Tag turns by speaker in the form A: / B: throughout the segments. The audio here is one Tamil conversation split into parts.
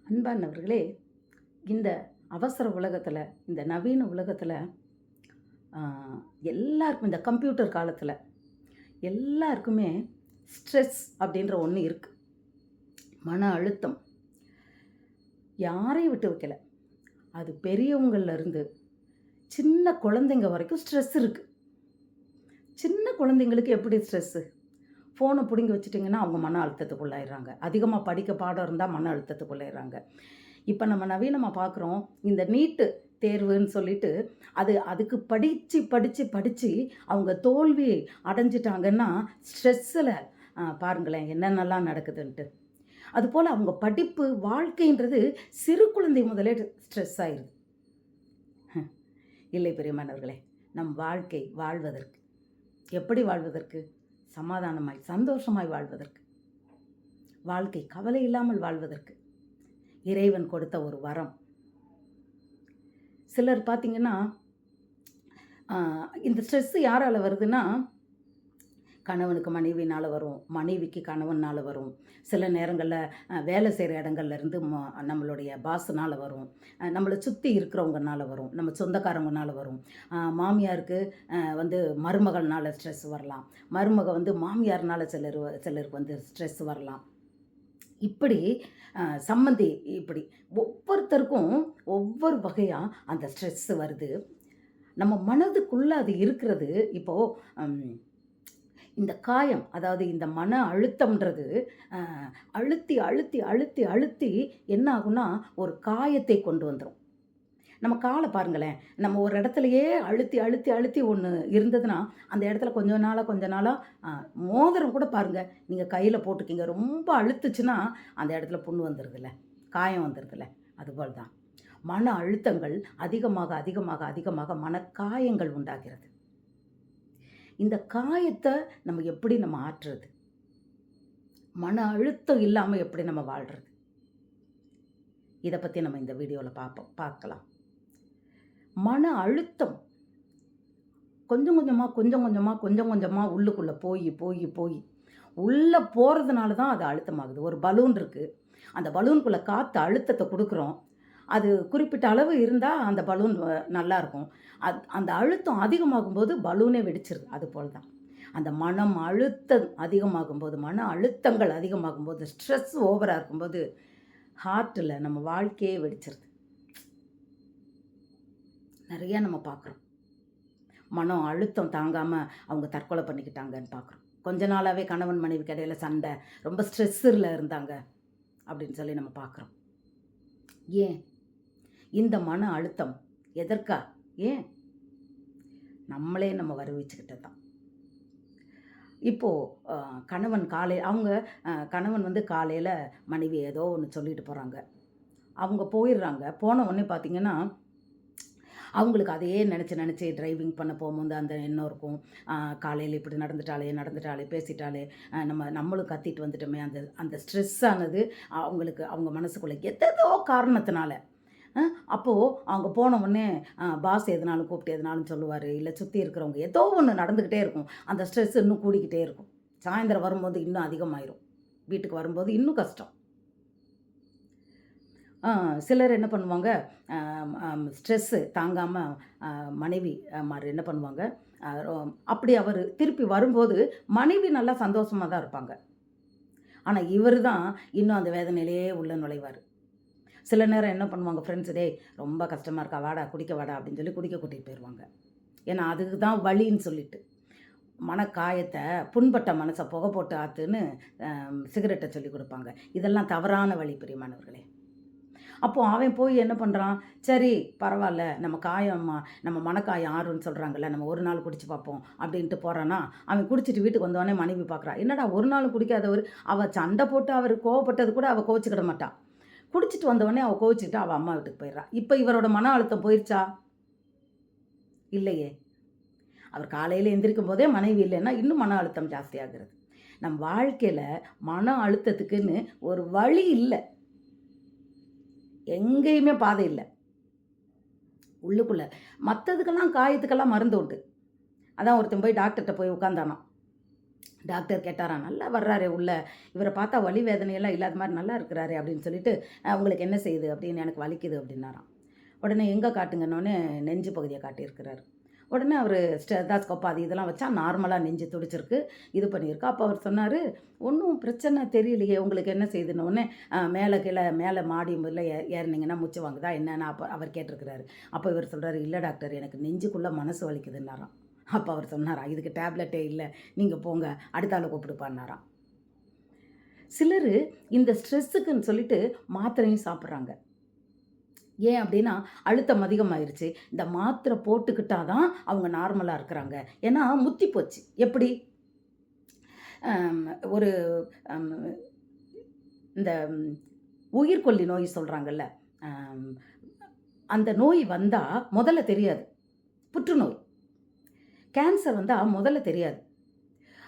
A: அன்பானவர்களே, இந்த அவசர உலகத்தில், இந்த நவீன உலகத்தில் எல்லாருக்கும் இந்த கம்ப்யூட்டர் காலத்தில் எல்லாருக்குமே ஸ்ட்ரெஸ் அப்படின்ற ஒன்று இருக்குது. மன அழுத்தம் யாரையும் விட்டு வைக்கல. அது பெரியவங்கள்ல இருந்து சின்ன குழந்தைங்க வரைக்கும் ஸ்ட்ரெஸ் இருக்குது. சின்ன குழந்தைங்களுக்கு எப்படி ஸ்ட்ரெஸ்ஸு? ஃபோனை பிடுங்கி வச்சுட்டிங்கன்னா அவங்க மன அழுத்தத்துக்குள்ளாயிடுறாங்க. அதிகமாக படிக்க பாடம் இருந்தால் மன அழுத்தத்துக்குள்ளாயிடுறாங்க. இப்போ நம்ம நவீனமாக பார்க்குறோம், இந்த நீட்டு தேர்வுன்னு சொல்லிட்டு அதுக்கு படித்து படித்து படித்து அவங்க தோல்வி அடைஞ்சிட்டாங்கன்னா ஸ்ட்ரெஸ்ஸில் பாருங்களேன் என்னென்னலாம் நடக்குதுன்ட்டு. அதுபோல் அவங்க படிப்பு வாழ்க்கைன்றது சிறு குழந்தை முதலே ஸ்ட்ரெஸ் ஆயிடுது. இல்லை பிரியமானவர்களே, நம் வாழ்க்கை வாழ்வதற்கு, எப்படி வாழ்வதற்கு? சமாதானமாய் சந்தோஷமாய் வாழ்வதற்கு, வாழ்க்கை கவலை இல்லாமல் வாழ்வதற்கு இறைவன் கொடுத்த ஒரு வரம். சிலர் பார்த்திங்கன்னா இந்த ஸ்ட்ரெஸ்ஸு யாரால் வருதுன்னா, கணவனுக்கு மனைவினால் வரும், மனைவிக்கு கணவனால் வரும், சில நேரங்களில் வேலை செய்கிற இடங்கள்லேருந்து நம்மளுடைய பாஸுனால் வரும், நம்மளை சுற்றி இருக்கிறவங்கனால வரும், நம்ம சொந்தக்காரங்கனால வரும். மாமியாருக்கு மருமகள்னால் ஸ்ட்ரெஸ் வரலாம், மருமக மாமியார்னால் சிலருக்கு ஸ்ட்ரெஸ் வரலாம். இப்படி சம்மந்தி, இப்படி ஒவ்வொருத்தருக்கும் ஒவ்வொரு வகையாக அந்த ஸ்ட்ரெஸ்ஸு வருது. நம்ம மனதுக்குள்ளே அது இருக்கிறது. இப்போது இந்த காயம், அதாவது இந்த மன அழுத்தம்ன்றது அழுத்தி அழுத்தி அழுத்தி அழுத்தி என்ன ஆகும்னா ஒரு காயத்தை கொண்டு வந்துடும். நம்ம காலை பாருங்களேன், நம்ம ஒரு இடத்துலையே அழுத்தி அழுத்தி அழுத்தி ஒன்று இருந்ததுன்னா அந்த இடத்துல கொஞ்ச நாளாக மோதிரம் கூட பாருங்கள், நீங்கள் கையில் போட்டுக்கிங்க, ரொம்ப அழுத்துச்சுன்னா அந்த இடத்துல புண்ணு வந்துடுதுல்ல, காயம் வந்துடுதுல்ல. அதுபோல் தான் மன அழுத்தங்கள் அதிகமாக அதிகமாக அதிகமாக மனக்காயங்கள் உண்டாகிறது. இந்த காயத்தை எப்படி நம்ம ஆற்றுறது? மன அழுத்தம் இல்லாமல் எப்படி நம்ம வாழ்கிறது? இதை பற்றி நம்ம இந்த வீடியோவில் பார்க்கலாம். மன அழுத்தம் கொஞ்சம் கொஞ்சமாக உள்ளுக்குள்ளே போய் உள்ளே போகிறதுனால தான் அது அழுத்தமாகுது. ஒரு பலூன் இருக்குது, அந்த பலூனுக்குள்ளே காற்று அழுத்தத்தை கொடுக்குறோம். அது குறிப்பிட்ட அளவு இருந்தால் அந்த பலூன் நல்லாயிருக்கும். அந்த அழுத்தம் அதிகமாகும்போது பலூனே வெடிச்சிருது. அதுபோல் தான் அந்த மனம் அழுத்தம் அதிகமாகும்போது, மன அழுத்தங்கள் அதிகமாகும்போது, ஸ்ட்ரெஸ் ஓவராக இருக்கும்போது ஹார்ட்டில் நம்ம வாழ்க்கையே வெடிச்சிருது. நிறையா நம்ம பார்க்குறோம். மனம் அழுத்தம் தாங்காமல் அவங்க தற்கொலை பண்ணிக்கிட்டாங்கன்னு பார்க்குறோம். கொஞ்ச நாளாகவே கணவன் மனைவிக்கு இடையில சண்டை, ரொம்ப ஸ்ட்ரெஸ்ஸில் இருந்தாங்க அப்படின்னு சொல்லி நம்ம பார்க்குறோம். ஏன் இந்த மன அழுத்தம்? எதற்கா? ஏன் நம்மளே நம்ம வருவிச்சுக்கிட்டது தான். இப்போது கணவன் காலையில் மனைவி ஏதோ ஒன்று சொல்லிட்டு போகிறாங்க, அவங்க போயிடுறாங்க. போன உடனே பார்த்திங்கன்னா அவங்களுக்கு அதையே நினச்சி டிரைவிங் பண்ண போகும்போது அந்த எண்ணம் இருக்கும், காலையில் இப்படி நடந்துட்டாலே பேசிட்டாலே, நம்மளும் கத்திட்டு வந்துட்டோமே. அந்த ஸ்ட்ரெஸ் ஆனது அவங்க மனசுக்குள்ளே எதோ காரணத்தினால. அப்போது அவங்க போன உடனே பாஸ் எதுனாலும் கூப்பிட்டு எதுனாலும் சொல்லுவார், இல்லை சுற்றி இருக்கிறவங்க ஏதோ ஒன்று நடந்துக்கிட்டே இருக்கும். அந்த ஸ்ட்ரெஸ் இன்னும் கூடிக்கிட்டே இருக்கும். சாயந்தரம் வரும்போது இன்னும் அதிகமாயிரும், வீட்டுக்கு வரும்போது இன்னும் கஷ்டம். சிலர் என்ன பண்ணுவாங்க, ஸ்ட்ரெஸ்ஸு தாங்காமல் மனைவி மாதிரி என்ன பண்ணுவாங்க, அப்படி அவர் திருப்பி வரும்போது மனைவி நல்லா சந்தோஷமாக தான் இருப்பாங்க. ஆனால் இவர் தான் இன்னும் அந்த வேதனையிலேயே உள்ள நுழைவார். சில நேரம் என்ன பண்ணுவாங்க, ஃப்ரெண்ட்ஸு, டே ரொம்ப கஷ்டமாக இருக்கா, வாடா குடிக்க வாடா அப்படின்னு சொல்லி குடிக்க கூட்டிகிட்டு போயிடுவாங்க. ஏன்னா அதுக்கு தான் வழின்னு சொல்லிட்டு. மனக்காயத்தை, புண்பட்ட மனசை புகை போட்டு ஆற்றுன்னு சிகரெட்டை சொல்லி கொடுப்பாங்க. இதெல்லாம் தவறான வழி பிரியமானவர்களே. அப்போது அவன் போய் என்ன பண்ணுறான், சரி பரவாயில்ல, நம்ம மனக்காயம் ஆறுன்னு சொல்கிறாங்கல்ல, நம்ம ஒரு நாள் குடிச்சு பார்ப்போம் அப்படின்ட்டு போகிறான்னா, அவன் குடிச்சிட்டு வீட்டுக்கு வந்தோடனே மனைவி பார்க்குறா, என்னடா ஒரு நாள் குடிக்காதவர், அவள் சண்டை போட்டு அவர் கோவப்பட்டது கூட அவள் கோச்சிக்கிட மாட்டான். குடிச்சிட்டு வந்தோடனே அவள் கோவிச்சுக்கிட்டு அவள் அம்மா வீட்டுக்கு போயிடுறா. இப்போ இவரோட மன அழுத்தம் போயிடுச்சா? இல்லையே. அவர் காலையில் எந்திரிக்கும் போதே மனைவி இல்லைன்னா இன்னும் மன அழுத்தம் ஜாஸ்தியாகிறது. நம் வாழ்க்கையில் மன அழுத்தத்துக்குன்னு ஒரு வழி இல்லை, எங்கேயுமே பாதை இல்லை. உள்ளுக்குள்ளே மற்றதுக்கெல்லாம் காயத்துக்கெல்லாம் மருந்து உண்டு. அதான் ஒருத்தன் போய் டாக்டர்கிட்ட போய் உட்காந்தானான். டாக்டர் கேட்டாராம், "நல்லா வர்றாரே உள்ள, இவரை பார்த்தா வலி வேதனையெல்லாம் இல்லாத மாதிரி நல்லா இருக்கிறாரே" அப்படின்னு சொல்லிட்டு, உங்களுக்கு என்ன செய்யுது?" அப்படின்னு. "எனக்கு வலிக்குது" அப்படின்னாராம். உடனே எங்கே காட்டுங்கன்னொடனே நெஞ்சு பகுதியை காட்டியிருக்கிறாரு. உடனே அவர் ஸ்டெதாஸ்கோப் அது இதெல்லாம் வச்சா நார்மலாக நெஞ்சு துடிச்சிருக்கு, இது பண்ணியிருக்கு. அப்போ அவர் சொன்னார், "ஒன்றும் பிரச்சனை தெரியலையே, உங்களுக்கு என்ன செய்யுதுன்னொடனே, மேலே கீழே மேலே மாடி முதல்ல ஏறினீங்கன்னா மூச்சு வாங்குதா என்னன்னு?" அப்போ அவர் கேட்டிருக்கிறாரு. அப்போ இவர் சொல்கிறாரு, "இல்லை டாக்டர், எனக்கு நெஞ்சுக்குள்ளே மனசு வலிக்குதுன்னாராம்." அப்போ அவர் சொன்னாராம், "இதுக்கு டேப்லெட்டே இல்லை, நீங்கள் போங்க, அடுத்த ஆளை கூப்பிடுப்பான்னாராம்." சிலர் இந்த ஸ்ட்ரெஸ்ஸுக்குன்னு சொல்லிட்டு மாத்திரையும் சாப்பிட்றாங்க. ஏன் அப்படின்னா, அழுத்தம் அதிகமாயிருச்சு. இந்த மாத்திரை போட்டுக்கிட்டா தான் அவங்க நார்மலா இருக்கிறாங்க. ஏன்னா முத்தி போச்சு. எப்படி? அம் ஒரு அம் இந்த உயிர்கொல்லி நோய் சொல்றாங்கல்ல. அம் அந்த நோய் வந்தா முதல்ல தெரியாது. புற்றுநோய், கேன்சர் வந்தா முதல்ல தெரியாது.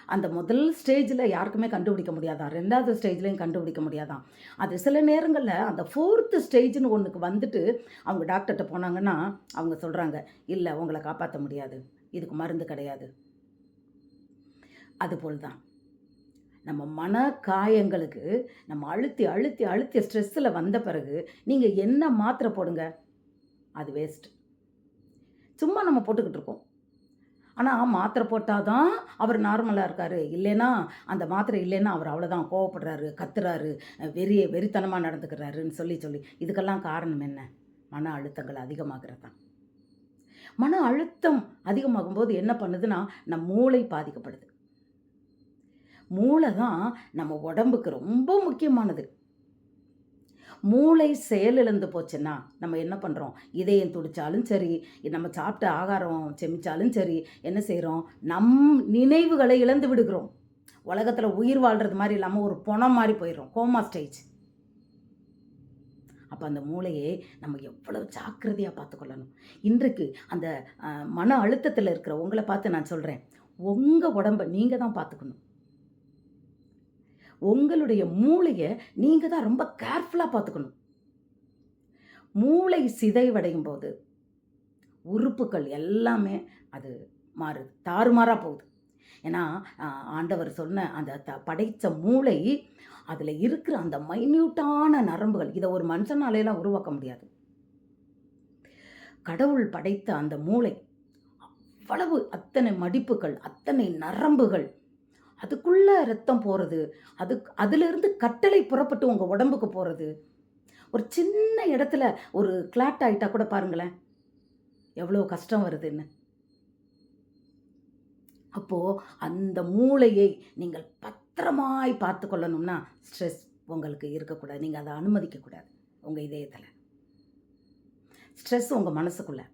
A: அந்த முதல் ஸ்டேஜில் யாருக்குமே கண்டுபிடிக்க முடியாதான். 2வது ஸ்டேஜ்லேயும் கண்டுபிடிக்க முடியாதான். அது சில நேரங்களில் அந்த 4த் ஸ்டேஜ்னு ஒன்றுக்கு வந்துட்டு அவங்க டாக்டர்கிட்ட போனாங்கன்னா, அவங்க சொல்கிறாங்க, "இல்லை, உங்களை காப்பாற்ற முடியாது. இதுக்கு மருந்து கிடையாது." அதுபோல் தான் நம்ம மன காயங்களுக்கு நம்ம அழுத்தி அழுத்தி அழுத்தி ஸ்ட்ரெஸ்ஸில் வந்த பிறகு நீங்கள் என்ன மாத்திரை போடுங்க, அது வேஸ்ட். சும்மா நம்ம போட்டுக்கிட்டு இருக்கோம். ஆனால் மாத்திரை போட்டால் தான் அவர் நார்மலாக இருக்கார். இல்லைன்னா அந்த மாத்திரை இல்லைன்னா அவர் அவ்வளோதான் கோவப்படுறாரு, கத்துறாரு, வெறித்தனமாக நடந்துக்கிறாருன்னு சொல்லி சொல்லி இதுக்கெல்லாம் காரணம் என்ன? மன அழுத்தங்கள் அதிகமாகிறது தான். மன அழுத்தம் அதிகமாகும்போது என்ன பண்ணுதுன்னா, நம் மூளை பாதிக்கப்படுது. மூளை தான் நம்ம உடம்புக்கு ரொம்ப முக்கியமானது. மூளை செயலிழந்து போச்சுன்னா நம்ம என்ன பண்ணுறோம்? இதயம் துடித்தாலும் சரி, நம்ம சாப்பிட்ட ஆகாரம் செமிச்சாலும் சரி, என்ன செய்கிறோம்? நம் நினைவுகளை இழந்து விடுகிறோம். உலகத்தில் உயிர் வாழ்கிறது மாதிரி இல்லாமல் ஒரு பொணம் மாதிரி போயிடும், கோமா ஸ்டேஜ். அப்போ அந்த மூளையை நம்ம எவ்வளவு ஜாக்கிரதையாக பார்த்துக்கொள்ளணும். இன்றைக்கு அந்த மன அழுத்தத்தில் இருக்கிற உங்களை பார்த்து நான் சொல்கிறேன், உங்கள் உடம்பை நீங்கள் தான் பார்த்துக்கணும். உங்களுடைய மூளையை நீங்கள் தான் ரொம்ப கேர்ஃபுல்லாக பார்த்துக்கணும். மூளை சிதைவடையும் போது உறுப்புகள் எல்லாமே அது மாறுது, தாறுமாறாக போகுது. ஏன்னா ஆண்டவர் சொன்ன அந்த படைத்த மூளை, அதில் இருக்கிற அந்த மைன்யூட்டான நரம்புகள், இதை ஒரு மனுஷனாலேலாம் உருவாக்க முடியாது. கடவுள் படைத்த அந்த மூளை அவ்வளவு, அத்தனை மடிப்புகள், அத்தனை நரம்புகள், அதுக்குள்ளே ரத்தம் போகிறது, அதிலிருந்து கட்டளை புறப்பட்டு உங்கள் உடம்புக்கு போகிறது. ஒரு சின்ன இடத்துல ஒரு கிளாட் ஆகிட்டா கூட பாருங்களேன் எவ்வளோ கஷ்டம் வருதுன்னு. அப்போது அந்த மூளையை நீங்கள் பத்திரமாய் பார்த்து கொள்ளணும்னா ஸ்ட்ரெஸ் உங்களுக்கு இருக்கக்கூடாது. நீங்கள் அதை அனுமதிக்கக்கூடாது உங்கள் இதயத்தில். ஸ்ட்ரெஸ் உங்கள் மனசுக்குள்ளே.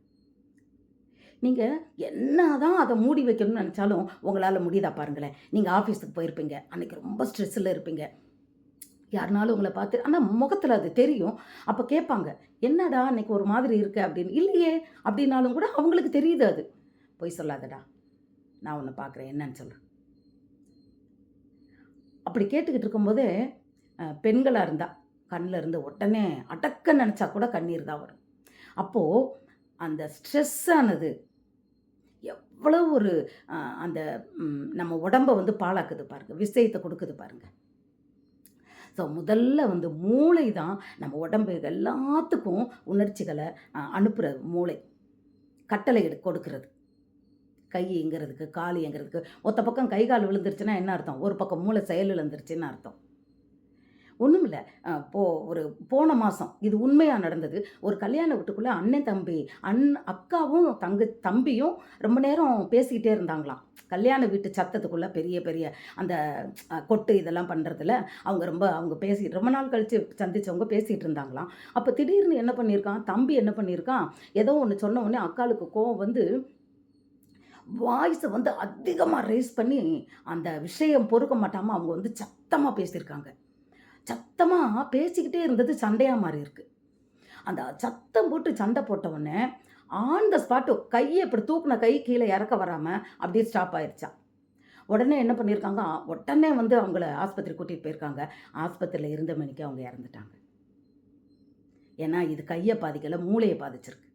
A: நீங்கள் என்ன தான் அதை மூடி வைக்கணும்னு நினச்சாலும் உங்களால் முடியுதா பாருங்களேன். நீங்கள் ஆஃபீஸுக்கு போயிருப்பீங்க, அன்றைக்கி ரொம்ப ஸ்ட்ரெஸ்ஸில் இருப்பீங்க. யாருனாலும் உங்களை பார்த்து, ஆனால் முகத்தில் அது தெரியும். அப்போ கேட்பாங்க, "என்னடா அன்றைக்கி ஒரு மாதிரி இருக்கு?" அப்படின்னு. "இல்லையே" அப்படின்னாலும் கூட அவங்களுக்கு தெரியுது. அது பொய் சொல்லாதடா, நான் உன்னை பார்க்குறேன், என்னன்னு சொல்லு. அப்படி கேட்டுக்கிட்டு இருக்கும்போதே பெண்களாக இருந்தால் கண்ணில் இருந்து உடனே அடக்க நினச்சா கூட கண்ணீர் தான் வரும். அப்போது அந்த ஸ்ட்ரெஸ்ஸானது எவ்வளோ ஒரு அந்த நம்ம உடம்பை வந்து பாழாக்குது பாருங்கள், விஷயத்தை கொடுக்குது பாருங்கள். ஸோ முதல்ல வந்து மூளை தான் நம்ம உடம்பு எல்லாத்துக்கும் உணர்ச்சிகளை அனுப்புகிற மூளை, கட்டளை கொடுக்கறது. கைங்கிறதுக்கு, காலுங்கிறதுக்கு. ஒத்த பக்கம் கை கால் விழுந்துருச்சுன்னா என்ன அர்த்தம்? ஒரு பக்கம் மூளை செயல் இழந்துருச்சுன்னு அர்த்தம். ஒன்றும் இல்லை. போன மாதம் இது உண்மையாக நடந்தது. ஒரு கல்யாண வீட்டுக்குள்ளே அண்ணன் தம்பி அக்காவும் தம்பியும் ரொம்ப நேரம் பேசிக்கிட்டே இருந்தாங்களாம். கல்யாண வீட்டு சத்தத்துக்குள்ளே பெரிய பெரிய அந்த கொட்டு இதெல்லாம் பண்ணுறதுல அவங்க பேசிட்டு ரொம்ப நாள் கழித்து சந்தித்தவங்க பேசிகிட்டு இருந்தாங்களாம். அப்போ திடீர்னு என்ன பண்ணியிருக்கான், தம்பி என்ன பண்ணியிருக்கான், ஏதோ ஒன்று சொன்ன உடனே அக்காளுக்கு கோவம் வந்து வாய்ஸை வந்து அதிகமாக ரேஸ் பண்ணி அந்த விஷயம் பொறுக்க மாட்டாமல் அவங்க வந்து சத்தமாக பேசியிருக்காங்க. சத்தமாக பேசிக்கிட்டே இருந்தது சண்டையாக மாறி இருக்கு. அந்த சத்தம் போட்டு சண்டை போட்டவுடனே ஆன் த ஸ்பாட்டு கையை இப்படி தூக்குன கை கீழே இறக்க வராமல் அப்படியே ஸ்டாப் ஆயிடுச்சா. உடனே என்ன பண்ணியிருக்காங்க, உடனே வந்து அவங்கள ஆஸ்பத்திரி கூட்டிகிட்டு போயிருக்காங்க. ஆஸ்பத்திரியில் இருந்த மணிக்கு அவங்க இறந்துட்டாங்க. ஏன்னா இது கையை பாதிக்கலை, மூளையை பாதிச்சிருக்கு.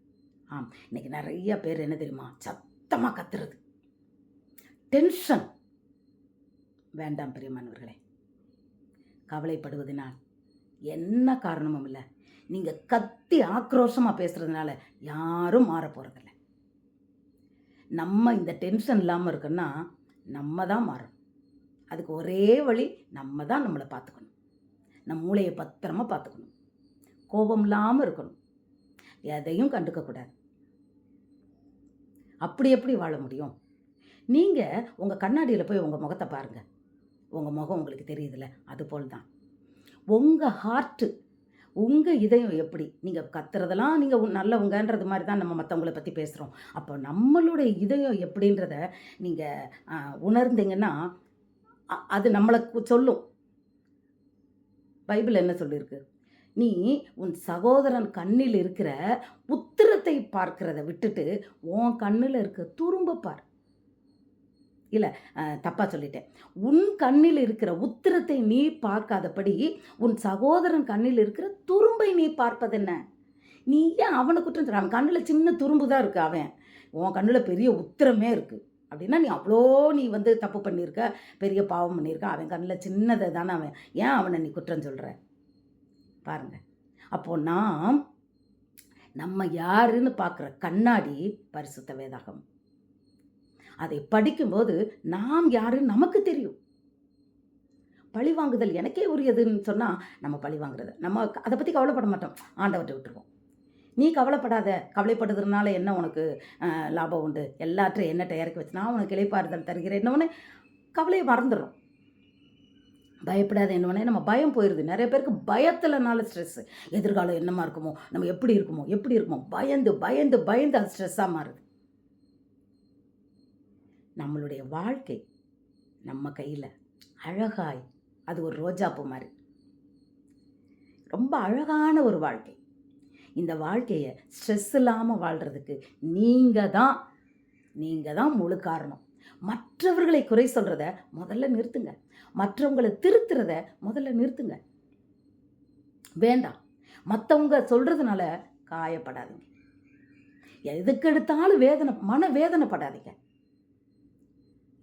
A: இன்றைக்கி நிறைய பேர் என்ன தெரியுமா, சத்தமாக கத்துறது, டென்ஷன். வேண்டாம் பிரியமானவர்களே. கவலைப்படுவதனால் என்ன காரணமும் இல்லை. நீங்கள் கத்தி ஆக்ரோஷமாக பேசுகிறதுனால யாரும் மாற போகிறதில்ல. நம்ம இந்த டென்ஷன் இல்லாமல் இருக்கோன்னா நம்ம தான் மாறணும். அதுக்கு ஒரே வழி நம்ம தான் நம்மளை பார்த்துக்கணும். நம்ம மூளையை பத்திரமா பார்த்துக்கணும். கோபம் இல்லாமல் இருக்கணும். எதையும் கண்டுக்கக்கூடாது. அப்படி எப்படி வாழ முடியும்? நீங்கள் உங்கள் கண்ணாடியில் போய் உங்கள் முகத்தை பாருங்கள். உங்கள் முகம் உங்களுக்கு தெரியுதுல்ல, அதுபோல் தான் உங்கள் ஹார்ட்டு, உங்கள் இதயம் எப்படி. நீங்கள் கத்துறதெல்லாம் நீங்கள் நல்லவங்கன்றது மாதிரி தான் நம்ம மற்றவங்கள பற்றி பேசுகிறோம். அப்போ நம்மளுடைய இதயம் எப்படின்றத நீங்கள் உணர்ந்தீங்கன்னா அது நம்மளை சொல்லும். பைபிள் என்ன சொல்லியிருக்கு? நீ உன் சகோதரன் கண்ணில் இருக்கிற உத்திரத்தை பார்க்கிறத விட்டுட்டு உன் கண்ணில் இருக்க துரும்ப பார். இல்லை, தப்பாக சொல்லிட்டேன். உன் கண்ணில் இருக்கிற உத்திரத்தை நீ பார்க்காதபடி உன் சகோதரன் கண்ணில் இருக்கிற துரும்பை நீ பார்ப்பதென்ன? நீ ஏன் அவனை குற்றம் சொல்ற? அவன் கண்ணில் சின்ன துரும்பு தான் இருக்குது, அவன் உன் கண்ணில் பெரிய உத்திரமே இருக்குது. அப்படின்னா நீ தப்பு பண்ணியிருக்க, பெரிய பாவம் பண்ணியிருக்க. அவன் கண்ணில் சின்னதை தானே. அவன் ஏன் அவனை நீ குற்றம் சொல்கிற? பாருங்கள். அப்போது நம்ம யாருன்னு பார்க்குற கண்ணாடி பரிசுத்த வேதாகம். அதை படிக்கும்போது நாம் யாருன்னு நமக்கு தெரியும். பழி வாங்குதல் எனக்கே உரியதுன்னு சொன்னால் நம்ம பழி வாங்குறது, நம்ம அதை பற்றி கவலைப்பட மாட்டோம், ஆண்டவர்கிட்ட விட்டுருவோம். நீ கவலைப்படாத, கவலைப்படுறதுனால என்ன உனக்கு லாபம் உண்டு, எல்லாற்றையும் என்னட்ட இறக்கி வச்சு நான் உனக்கு இளைப்பாறுதல் தருகிறேன் என்னவொன்னே கவலையை மறந்துடும். பயப்படாத என்னவொன்னே நம்ம பயம் போயிடுது. நிறைய பேருக்கு பயத்தில்னால ஸ்ட்ரெஸ்ஸு. எதிர்காலம் என்னமா இருக்குமோ, நம்ம எப்படி இருக்குமோ பயந்து பயந்து பயந்து அது ஸ்ட்ரெஸ்ஸாக மாறுது. நம்மளுடைய வாழ்க்கை நம்ம கையில் அழகாய், அது ஒரு ரோஜாப்பூ மாதிரி, ரொம்ப அழகான ஒரு வாழ்க்கை. இந்த வாழ்க்கையை ஸ்ட்ரெஸ் இல்லாமல் வாழ்கிறதுக்கு நீங்கள் தான் முழு காரணம். மற்றவர்களை குறை சொல்கிறத முதல்ல நிறுத்துங்க. மற்றவங்களை திருத்துறத முதல்ல நிறுத்துங்க. வேண்டாம். மற்றவங்க சொல்கிறதுனால காயப்படாதீங்க. எதுக்கு எடுத்தாலும் மன வேதனைப்படாதீங்க.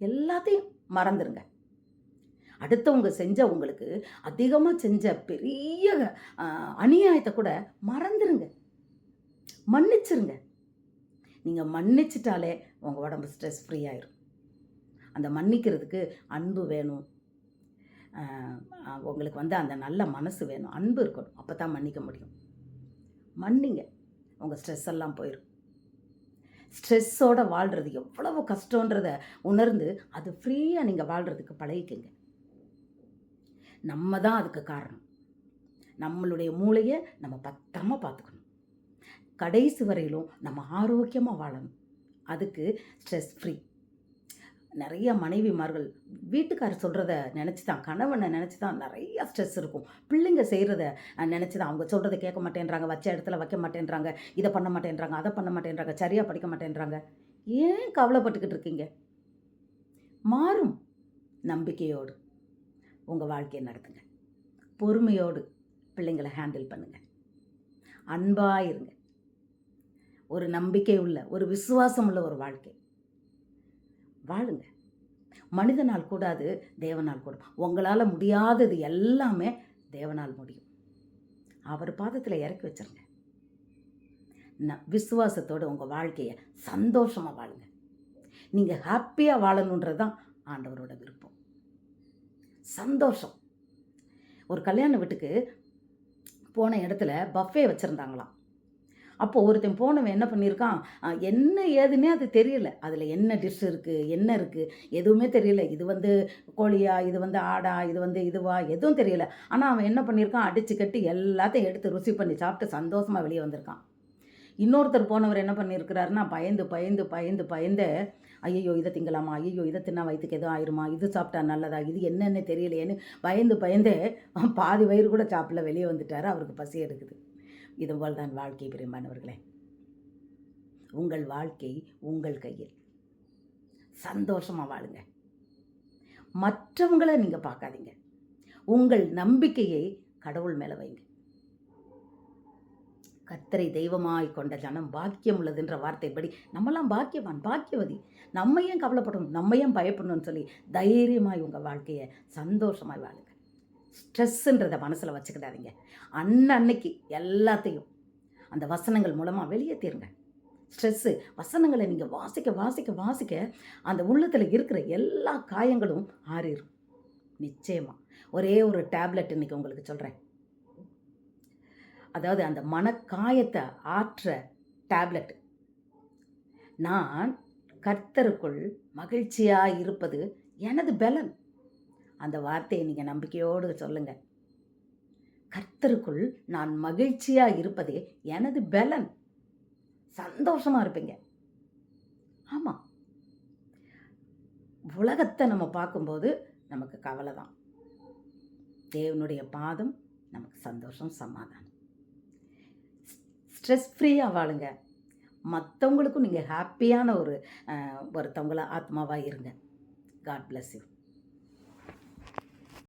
A: எல்லாத்தையும் மறந்துடுங்க. அடுத்தவங்க உங்களுக்கு அதிகமாக செஞ்ச பெரிய அநியாயத்தை கூட மறந்துடுங்க, மன்னிச்சிருங்க. நீங்கள் மன்னிச்சிட்டாலே உங்கள் உடம்பு ஸ்ட்ரெஸ் ஃப்ரீ ஆயிரும். அந்த மன்னிக்கிறதுக்கு அன்பு வேணும். உங்களுக்கு அந்த நல்ல மனசு வேணும், அன்பு இருக்கணும். அப்போ தான் மன்னிக்க முடியும். மன்னிங்க, உங்கள் ஸ்ட்ரெஸ் எல்லாம் போயிடும். ஸ்ட்ரெஸ்ஸோடு வாழ்கிறது எவ்வளவு கஷ்டன்றதை உணர்ந்து அது ஃப்ரீயாக நீங்கள் வாழ்கிறதுக்கு பழகிக்கங்க. நம்ம தான் அதுக்கு காரணம். நம்மளுடைய மூளையை நம்ம பத்திரமா பார்த்துக்கணும். கடைசி வரையிலும் நம்ம ஆரோக்கியமாக வாழணும். அதுக்கு ஸ்ட்ரெஸ் ஃப்ரீ. நிறைய மனைவிமார்கள் வீட்டுக்காரர் சொல்கிறத நினச்சி தான், கணவனை நினச்சி தான் நிறையா ஸ்ட்ரெஸ் இருக்கும். பிள்ளைங்க செய்கிறத நினச்சி தான், அவங்க சொல்கிறத கேட்க மாட்டேன்றாங்க, வச்ச இடத்துல வைக்க மாட்டேன்றாங்க, இதை பண்ண மாட்டேன்றாங்க, அதை பண்ண மாட்டேன்றாங்க, சரியாக படிக்க மாட்டேன்றாங்க. ஏன் கவலைப்பட்டுக்கிட்டு இருக்கீங்க? மாறும். நம்பிக்கையோடு உங்கள் வாழ்க்கையை நடத்துங்க. பொறுமையோடு பிள்ளைங்களை ஹேண்டில் பண்ணுங்கள். அன்பாக இருங்க. ஒரு நம்பிக்கை உள்ள, ஒரு விசுவாசம் உள்ள ஒரு வாழ்க்கை வாழுங்க. மனிதனால் கூடாது, தேவனால் கூடும். உங்களால் முடியாதது எல்லாமே தேவனால் முடியும். அவர் பாதத்தில் இறக்கி வச்சிருங்க. விசுவாசத்தோடு உங்கள் வாழ்க்கையை சந்தோஷமாக வாழுங்க. நீங்கள் ஹாப்பியாக வாழணுன்றது தான் ஆண்டவரோட விருப்பம். சந்தோஷம். ஒரு கல்யாண வீட்டுக்கு போன இடத்துல பஃபே வச்சுருந்தாங்களாம். அப்போது ஒருத்தன் போனவன் என்ன பண்ணியிருக்கான், என்ன ஏதுன்னே அது தெரியல. அதில் என்ன டிஷ் இருக்குது, என்ன இருக்குது, எதுவுமே தெரியல. இது கோழியா, இது ஆடா, இதுவா, எதுவும் தெரியல. ஆனால் அவன் என்ன பண்ணியிருக்கான், அடித்து கட்டி எல்லாத்தையும் எடுத்து ருசி பண்ணி சாப்பிட்டு சந்தோஷமாக வெளியே வந்திருக்கான். இன்னொருத்தர் போனவர் என்ன பண்ணியிருக்கிறாருன்னா, பயந்து ஐயோ இதை திங்கலாமா, ஐயோ இதை தின்னா வயிற்றுக்கு எதுவும் ஆயிருமா, இது சாப்பிட்டா நல்லதா, இது என்னென்னு தெரியலையேன்னு பயந்து பாதி வயிறு கூட சாப்பிடல, வெளியே வந்துட்டார். அவருக்கு பசி எடுக்குது. இதுபோல் தான் வாழ்க்கை பிரியமானவர்களே. உங்கள் வாழ்க்கை உங்கள் கையில். சந்தோஷமாக வாழுங்க. மற்றவங்களை நீங்கள் பார்க்காதீங்க. உங்கள் நம்பிக்கையை கடவுள் மேலே வைங்க. கர்த்தரை தெய்வமாய் கொண்ட ஜனம் பாக்கியம் உள்ளதுன்ற வார்த்தைப்படி நம்மலாம் பாக்கியவான், பாக்கியவதி. நம்ம ஏன் கவலைப்படணும்? நம்ம ஏன் பயப்படணும்னு சொல்லி தைரியமாய் உங்கள் வாழ்க்கையை சந்தோஷமாய் வாழுங்க. ஸ்ட்ரெஸ்ஸுன்றத மனசில் வச்சுக்கிடாதீங்க. அன்னன்னைக்கு எல்லாத்தையும் அந்த வசனங்கள் மூலமாக வெளியேற்றிருங்க. ஸ்ட்ரெஸ்ஸு வசனங்களை நீங்கள் வாசிக்க வாசிக்க வாசிக்க அந்த உள்ளத்தில் இருக்கிற எல்லா காயங்களும் ஆறிடும். நிச்சயமாக ஒரே ஒரு டேப்லெட் இன்றைக்கி உங்களுக்கு சொல்கிறேன். அதாவது அந்த மனக்காயத்தை ஆற்ற டேப்லெட். நான் கர்த்தருக்குள் மகிழ்ச்சியாக இருப்பது எனது பலன். அந்த வார்த்தையை நீங்கள் நம்பிக்கையோடு சொல்லுங்கள். கர்த்தருக்குள் நான் மகிழ்ச்சியாக இருப்பதே எனது பலன். சந்தோஷமாக இருப்பீங்க. ஆமாம், உலகத்தை நம்ம பார்க்கும்போது நமக்கு கவலை தான். தேவனுடைய பாதம் நமக்கு சந்தோஷம், சமாதானம். ஸ்ட்ரெஸ் ஃப்ரீயாக வாழுங்க. மற்றவங்களுக்கும் நீங்கள் ஹாப்பியான ஒருத்தவங்கள ஆத்மாவாக இருங்க. God bless you.